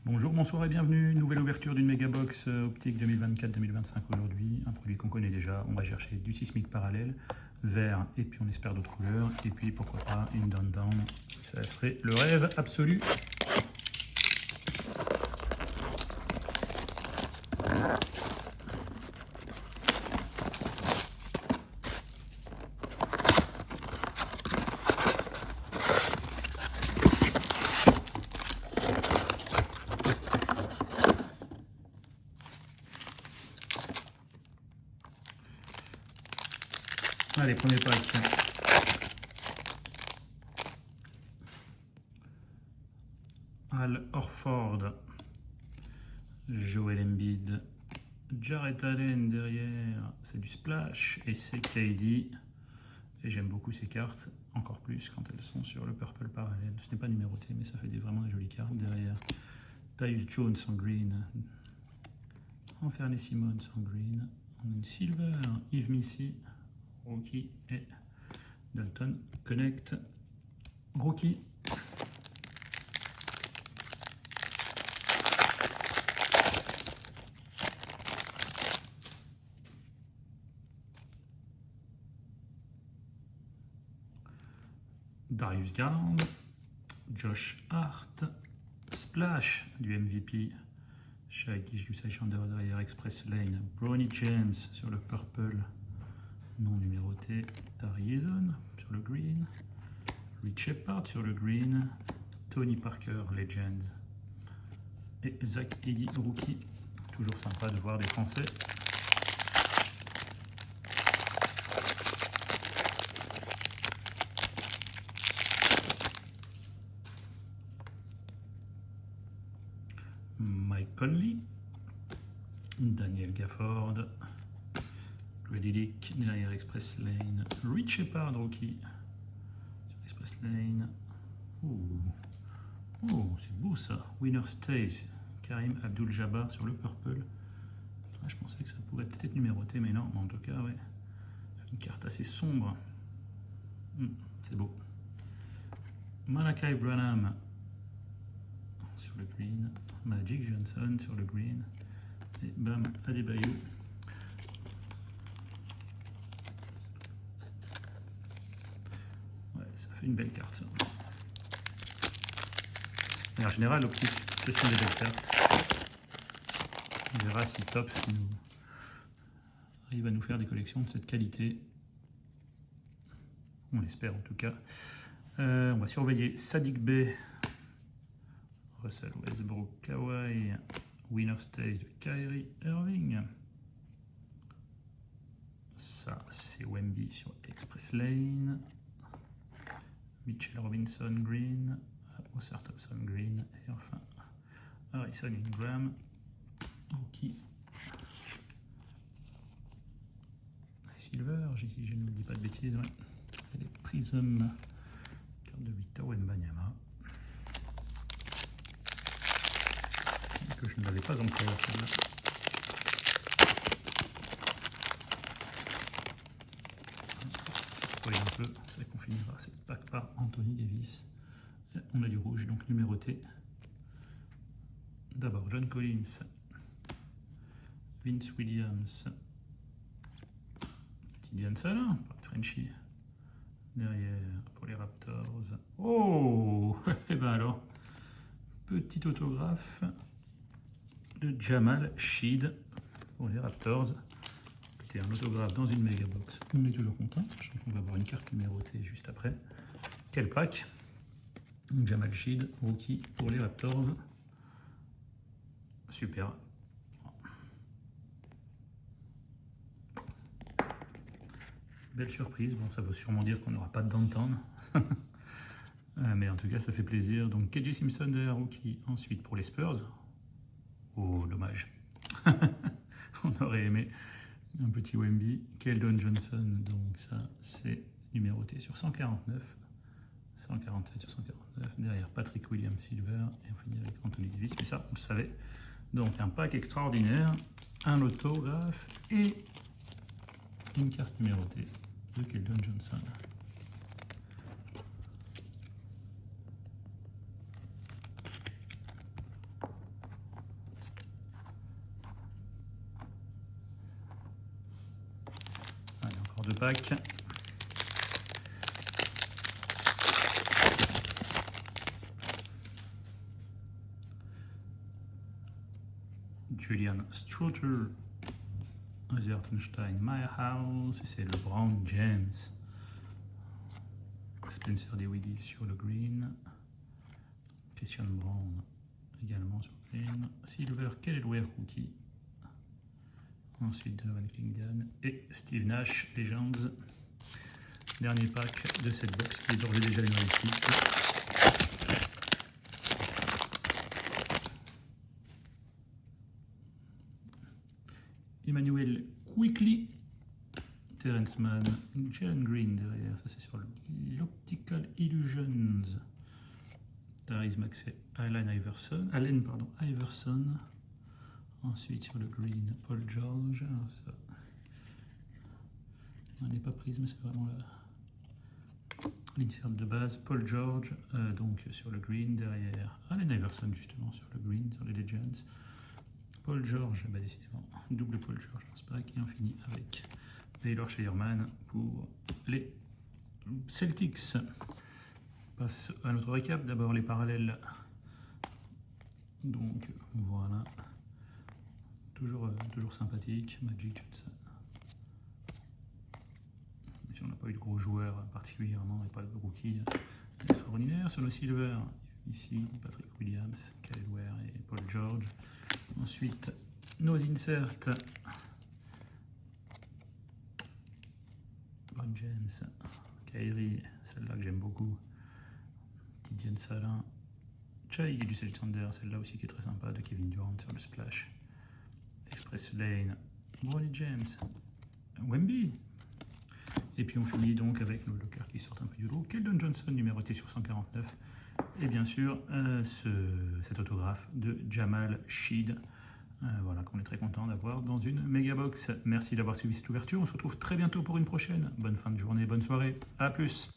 Bonjour, bonsoir et bienvenue. Nouvelle ouverture d'une Megabox optique 2024-2025 aujourd'hui. Un produit qu'on connaît déjà. On va chercher du sismique parallèle, vert et puis on espère d'autres couleurs. Et puis pourquoi pas une down-down. Ça serait le rêve absolu. Allez, premier pack. Al Horford, Joel Embiid, Jarrett Allen derrière, c'est du splash et c'est KD. Et j'aime beaucoup ces cartes, encore plus quand elles sont sur le purple parallèle. Ce n'est pas numéroté, mais ça fait vraiment des jolies cartes derrière. Tyus Jones en green, Anfernee Simons en green, on a une silver, Yves Missy, rookie et Dalton Connect, rookie. Darius Garland, Josh Hart, Splash du MVP, Shai Gilgeous-Alexander derrière Express Lane, Bronny James sur le purple non numéroté, Tari Eason sur le green, Reed Shepard sur le green, Tony Parker Legends et Zach Edey rookie. Toujours sympa de voir des Français. Mike Conley, Daniel Gafford, Grady Dick derrière Express Lane, Reed Shepard rookie sur Express Lane. Oh, c'est beau ça. Winner Stays, Karim Abdul-Jabbar sur le purple. Ah, je pensais que ça pourrait peut-être être numéroté, mais non. En tout cas, ouais. Une carte assez sombre. C'est beau. Malachi Branham sur le green, Magic Johnson sur le green et Bam Adebayo. Ouais, ça fait une belle carte ça. Et en général, l'optique, ce sont des belles cartes. On verra si Top arrive à nous faire des collections de cette qualité. On l'espère en tout cas. On va surveiller Saddiq Bey, Russell Westbrook, Kawhi, Winner Stays de Kyrie Irving. Ça, c'est Wemby sur Express Lane. Mitchell Robinson Green, Oscar Thompson Green, et enfin Harrison Ingram, rookie. Silver, si je ne dis pas de bêtises, ouais. Et les Prism, carte de Victor Wembanyama. Que je ne l'avais pas encore, celle-là. Spoil un peu, c'est qu'on finira cette pack par Anthony Davis. Et on a du rouge, donc numéroté. D'abord John Collins, Vince Williams, petit Diane Salin, pas de Frenchie. Derrière pour les Raptors. Oh, et ben alors, petit autographe de Jamal Sheed pour les Raptors. C'était un autographe dans une Megabox. On est toujours content, sachant qu'on va avoir une carte numérotée juste après. Quel pack! Jamal Sheed, rookie pour les Raptors. Super. Belle surprise. Bon, ça veut sûrement dire qu'on n'aura pas de downtown. Mais en tout cas, ça fait plaisir. Donc, KJ Simpson derrière rookie. Ensuite, pour les Spurs. Oh, dommage. On aurait aimé un petit Wemby. Keldon Johnson. Donc, ça, c'est numéroté sur 149. 147 sur 149. Derrière, Patrick Williams Silver. Et on finit avec Anthony Davis. Mais ça, on le savait. Donc, un pack extraordinaire. Un autographe et une carte numérotée de Keldon Johnson. pack. Julian Strouter, Ozzy Hartenstein, My House, et c'est LeBron James. Spencer Dinwiddie sur le green. Christian Brown également sur le green. Silver, Kelly rookie. Ensuite Donovan Clingan et Steve Nash, Legends. Dernier pack de cette box qui est d'ores et déjà une réussite. Emmanuel Quickly, Terrence Mann, Jalen Green derrière, ça c'est sur l'Optical Illusions. Tyrese Maxey, Allen Iverson. Ensuite sur le green, Paul George. On n'est pas prise, mais c'est vraiment l'insert de base. Paul George, donc sur le green derrière. Allen Iverson justement sur le green, sur les Legends. Paul George, bah décidément, double Paul George dans ce pack. Et on finit avec Taylor Scheierman pour les Celtics. On passe à notre récap. D'abord les parallèles. Donc voilà. Toujours sympathique. Magic Johnson. Si on n'a pas eu de gros joueurs particulièrement et pas de rookies extraordinaires. Sur le silver, ici Patrick Williams, Kyle Ware et Paul George. Ensuite, nos inserts. Ron James, Kyrie, celle-là que j'aime beaucoup. Tidiane Salin. Chai du Sander, celle-là aussi qui est très sympa, de Kevin Durant sur le splash. Express Lane, Bronny James, Wemby. Et puis on finit donc avec nos lockers qui sortent un peu du lot. Keldon Johnson, numéroté sur 149. Et bien sûr, cet autographe de Jamal Sheed. Voilà, qu'on est très content d'avoir dans une méga box. Merci d'avoir suivi cette ouverture. On se retrouve très bientôt pour une prochaine. Bonne fin de journée, bonne soirée. À plus.